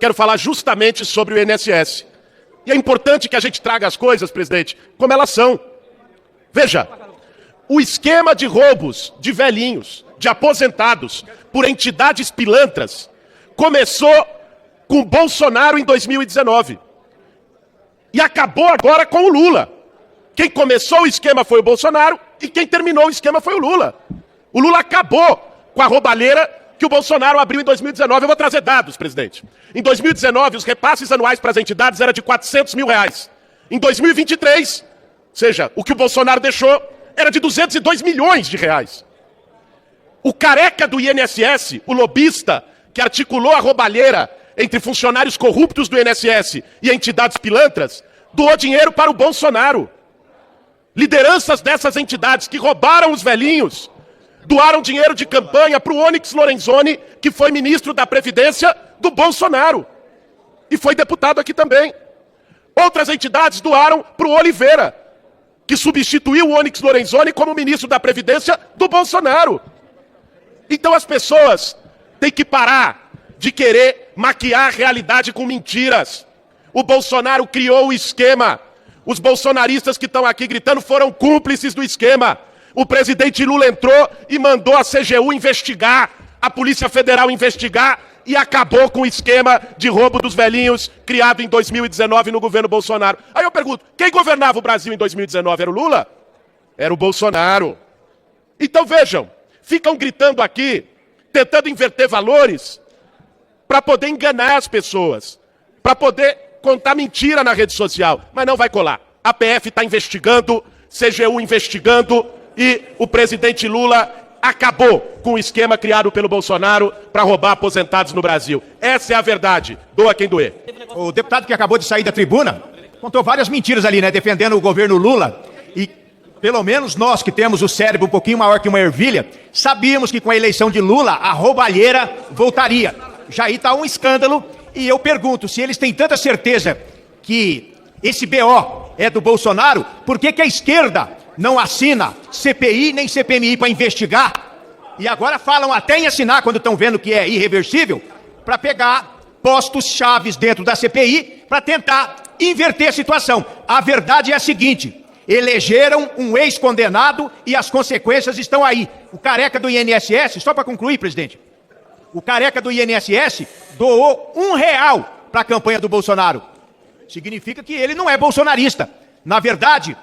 quero falar justamente sobre o INSS. E é importante que a gente traga as coisas, presidente, como elas são. Veja, o esquema de roubos de velhinhos, de aposentados, por entidades pilantras, começou com Bolsonaro em 2019. E acabou agora com o Lula. Quem começou o esquema foi o Bolsonaro e quem terminou o esquema foi o Lula. O Lula acabou com a roubalheira que o Bolsonaro abriu em 2019. Eu vou trazer dados, presidente. Em 2019, os repasses anuais para as entidades eram de R$400 mil. Em 2023, ou seja, o que o Bolsonaro deixou era de R$202 milhões. O careca do INSS, o lobista que articulou a roubalheira entre funcionários corruptos do INSS e entidades pilantras, doou dinheiro para o Bolsonaro. Lideranças dessas entidades que roubaram os velhinhos doaram dinheiro de campanha para o Onyx Lorenzoni, que foi ministro da Previdência do Bolsonaro. E foi deputado aqui também. Outras entidades doaram para o Oliveira, que substituiu o Onyx Lorenzoni como ministro da Previdência do Bolsonaro. Então as pessoas têm que parar de querer maquiar a realidade com mentiras. O Bolsonaro criou o esquema. Os bolsonaristas que estão aqui gritando foram cúmplices do esquema. O presidente Lula entrou e mandou a CGU investigar, a Polícia Federal investigar e acabou com o esquema de roubo dos velhinhos criado em 2019 no governo Bolsonaro. Aí eu pergunto, quem governava o Brasil em 2019? Era o Lula? Era o Bolsonaro. Então vejam, ficam gritando aqui, tentando inverter valores para poder enganar as pessoas, para poder contar mentira na rede social, mas não vai colar. A PF está investigando, CGU investigando e o presidente Lula acabou com o esquema criado pelo Bolsonaro para roubar aposentados no Brasil. Essa é a verdade. Doa quem doer. O deputado que acabou de sair da tribuna contou várias mentiras ali, né, defendendo o governo Lula. E pelo menos nós que temos o cérebro um pouquinho maior que uma ervilha, sabíamos que com a eleição de Lula a roubalheira voltaria. Já aí está um escândalo. E eu pergunto, se eles têm tanta certeza que esse BO é do Bolsonaro, por que que a esquerda não assina CPI nem CPMI para investigar? E agora falam até em assinar, quando estão vendo que é irreversível, para pegar postos chaves dentro da CPI para tentar inverter a situação. A verdade é a seguinte, elegeram um ex-condenado e as consequências estão aí. O careca do INSS, só para concluir, presidente, o careca do INSS doou R$1 para a campanha do Bolsonaro. Significa que ele não é bolsonarista. Na verdade,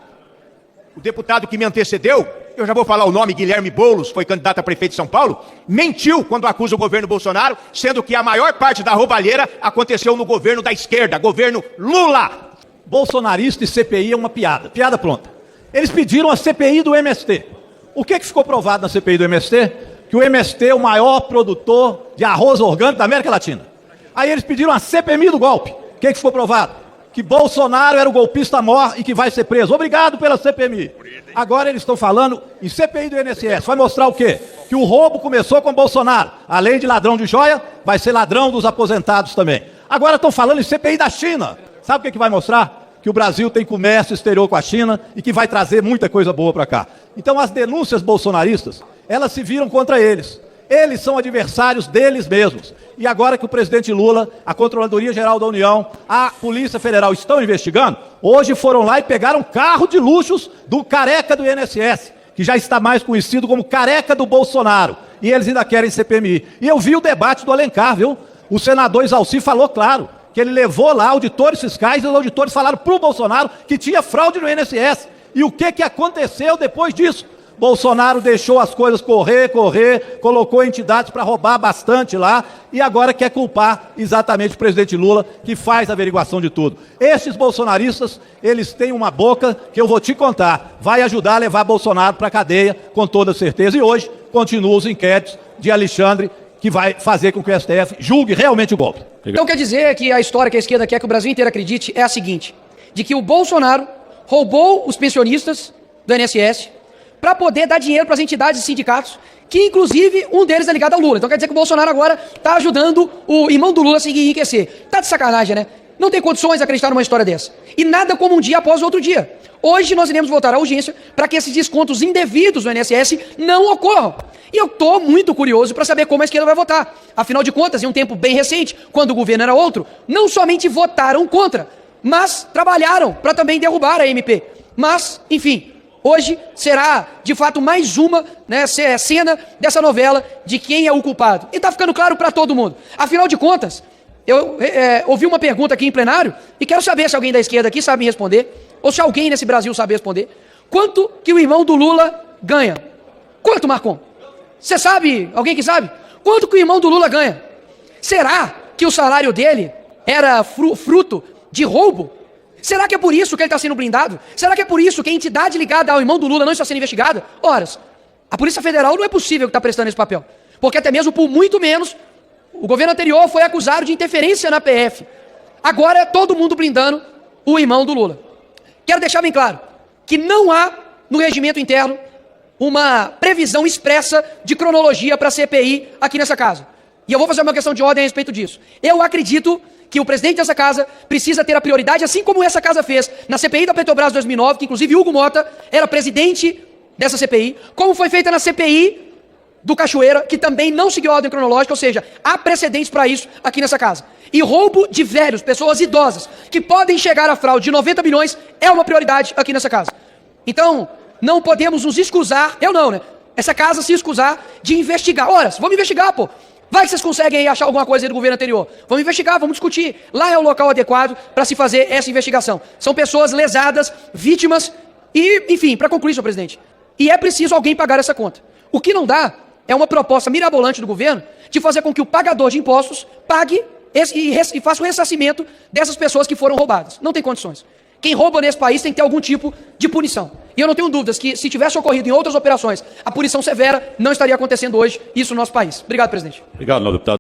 o deputado que me antecedeu, eu já vou falar o nome, Guilherme Boulos, foi candidato a prefeito de São Paulo, mentiu quando acusa o governo Bolsonaro, sendo que a maior parte da roubalheira aconteceu no governo da esquerda, governo Lula. Bolsonarista e CPI é uma piada. Piada pronta. Eles pediram a CPI do MST. O que ficou provado na CPI do MST? Que o MST é o maior produtor de arroz orgânico da América Latina. Aí eles pediram a CPMI do golpe. O que ficou provado? Que Bolsonaro era o golpista mor e que vai ser preso. Obrigado pela CPMI. Agora eles estão falando em CPI do INSS. Vai mostrar o quê? Que o roubo começou com Bolsonaro. Além de ladrão de joia, vai ser ladrão dos aposentados também. Agora estão falando em CPI da China. Sabe o que vai mostrar? Que o Brasil tem comércio exterior com a China e que vai trazer muita coisa boa para cá. Então as denúncias bolsonaristas, elas se viram contra eles. Eles são adversários deles mesmos. E agora que o presidente Lula, a Controladoria Geral da União, a Polícia Federal estão investigando, hoje foram lá e pegaram carro de luxos do careca do INSS, que já está mais conhecido como careca do Bolsonaro. E eles ainda querem CPMI. E eu vi o debate do Alencar, viu? O senador Isalci falou claro que ele levou lá auditores fiscais e os auditores falaram para o Bolsonaro que tinha fraude no INSS. E o que aconteceu depois disso? Bolsonaro deixou as coisas correr, colocou entidades para roubar bastante lá e agora quer culpar exatamente o presidente Lula, que faz a averiguação de tudo. Esses bolsonaristas, eles têm uma boca que eu vou te contar, vai ajudar a levar Bolsonaro para a cadeia, com toda certeza. E hoje continuam os inquéritos de Alexandre, que vai fazer com que o STF julgue realmente o golpe. Então quer dizer que a história que a esquerda quer que o Brasil inteiro acredite é a seguinte, de que o Bolsonaro roubou os pensionistas do INSS para poder dar dinheiro para as entidades e sindicatos, que inclusive um deles é ligado ao Lula. Então quer dizer que o Bolsonaro agora está ajudando o irmão do Lula a se enriquecer. Tá de sacanagem, né? Não tem condições de acreditar numa história dessa. E nada como um dia após o outro dia. Hoje nós iremos votar a urgência para que esses descontos indevidos no INSS não ocorram. E eu estou muito curioso para saber como a esquerda vai votar. Afinal de contas, em um tempo bem recente, quando o governo era outro, não somente votaram contra, mas trabalharam para também derrubar a MP. Mas, enfim, hoje será, de fato, mais uma, né, cena dessa novela de quem é o culpado. E está ficando claro para todo mundo. Afinal de contas, eu ouvi uma pergunta aqui em plenário e quero saber se alguém da esquerda aqui sabe me responder, ou se alguém nesse Brasil sabe responder. Quanto que o irmão do Lula ganha? Quanto, Marcon? Você sabe? Alguém que sabe? Quanto que o irmão do Lula ganha? Será que o salário dele era fruto de roubo? Será que é por isso que ele está sendo blindado? Será que é por isso que a entidade ligada ao irmão do Lula não está sendo investigada? Ora, a Polícia Federal não é possível que está prestando esse papel. Porque até mesmo por muito menos, o governo anterior foi acusado de interferência na PF. Agora é todo mundo blindando o irmão do Lula. Quero deixar bem claro que não há no regimento interno uma previsão expressa de cronologia para a CPI aqui nessa casa. E eu vou fazer uma questão de ordem a respeito disso. Eu acredito que o presidente dessa casa precisa ter a prioridade, assim como essa casa fez na CPI da Petrobras 2009, que inclusive Hugo Mota era presidente dessa CPI, como foi feita na CPI do Cachoeira, que também não seguiu a ordem cronológica, ou seja, há precedentes para isso aqui nessa casa. E roubo de velhos, pessoas idosas, que podem chegar a fraude de 90 milhões, é uma prioridade aqui nessa casa. Então, não podemos nos excusar, eu não, né? Essa casa se excusar de investigar. Ora, vamos investigar, pô. Vai que vocês conseguem aí achar alguma coisa aí do governo anterior. Vamos investigar, vamos discutir. Lá é o local adequado para se fazer essa investigação. São pessoas lesadas, vítimas e, enfim, para concluir, senhor presidente. E é preciso alguém pagar essa conta. O que não dá é uma proposta mirabolante do governo de fazer com que o pagador de impostos pague e faça o ressarcimento dessas pessoas que foram roubadas. Não tem condições. Quem rouba nesse país tem que ter algum tipo de punição. E eu não tenho dúvidas que, se tivesse ocorrido em outras operações, a punição severa não estaria acontecendo hoje, isso no nosso país. Obrigado, presidente. Obrigado, deputado.